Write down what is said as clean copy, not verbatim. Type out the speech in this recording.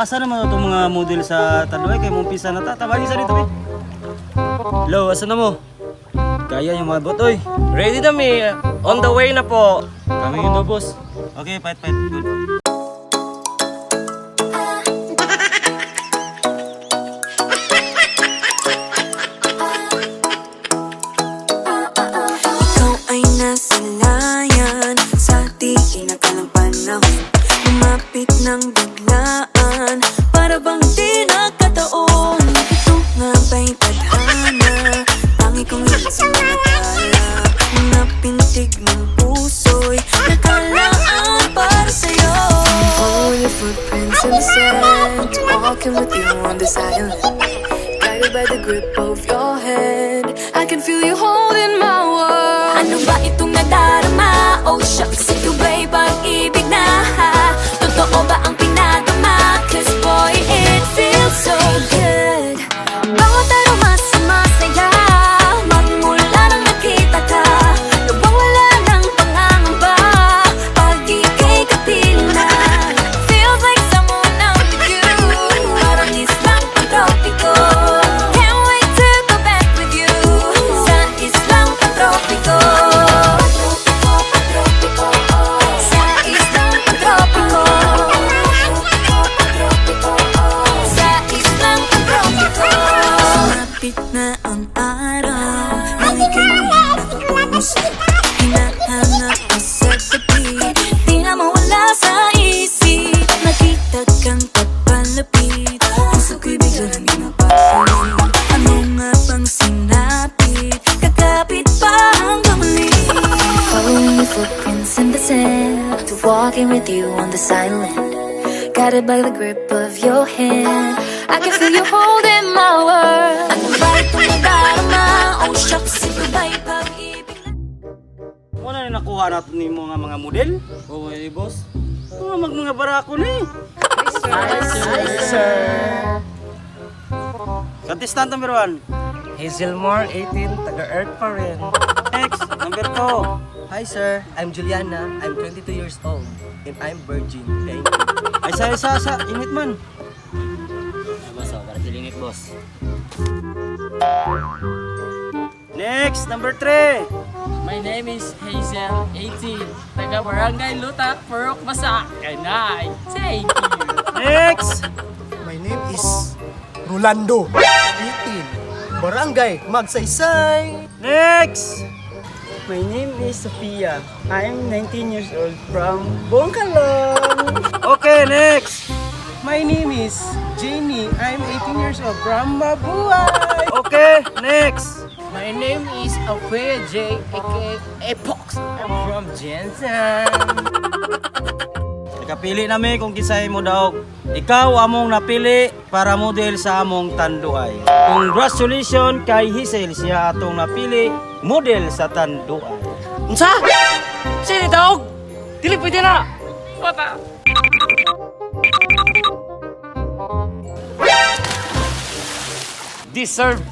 asa naman itong mga model sa Tanduay? Kaya mong pisa na ta. Tabagin sa dito, eh. Hello, asa na mo? Kaya yung mga bot, oy. Ready na mi. On the way na po. Kami yun daw, boss. Okay, fight. Good. Ikaw ay nasilayan sa di inakalang panahon. Lumapit ng biglaan, para bang di nakataon. Ito nga ba'y tadhana? Tangi kong ilan sa mga tala. Mga pintig ng puso'y nakalaan para sa'yo. Following your footprints in the sand, walking with you on this island, guided by the grip of your hand. I can feel you holding my world. Ano ba itong nadarama? Oh shucks, ito ba'y pag-ibig na? Totoo ba ang pinadama? Cause boy, it feels so good. Bawat aroma sumasaya, magmula nang nakita ka. Nawawala ng pangangamba pag ika'y kapiling na. Feels like someone out with you, parang islang pantropiko. Can't wait to go back with you sa islang pantropiko. Sa islang pantropiko. Sa islang pantropiko. Sumapit na ang araw, nang ika'y natapos. Hinahanap ka sa tabi, di na mawala sa isip. Nakita kang papalapit, puso ko'y bigla naging mapapalit. Ano nga bang sinapit, kakapit pa hanggang muli. Following your footprints in the sand, to walking with you on the silent, guided by the grip of your hand. I can feel you holding my world. Ano ba itong nadarama? Oh shucks, ito ba'y pag-ibig na? Muna na nakuha natin ni mga model? Oo, boss. Mga barako na, eh. Hi, sir. Contestant number 1. Hazelmore, 18, taga-Earth pa rin. Next, number 2. Hi, sir. I'm Juliana. I'm 22 years old. And I'm virgin. Thank you. Ay, sa init man. Boss, para silingit, boss. Next, number 3. My name is Hazel, 18, taga Barangay Lutak, Purok Basa, Kanay. Thank you. Next. My name is Rolando, 18, Barangay Magsaysay. Next. My name is Sophia. I'm 19 years old from Bongkalong. Okay, next. My name is Jenny. I'm 18 years old from Mabuhay. Okay, next. My name is Aquia J, aka Epox. I'm from Jensen. Ikapili nami kung kisay mo daw. Ikaw among napili para model sa among Tanduay. Congratulations kay Hazel, siya atong napili model sa Tanduay. Unsa? Sino daog? Dili pwede na. Wata. Deserve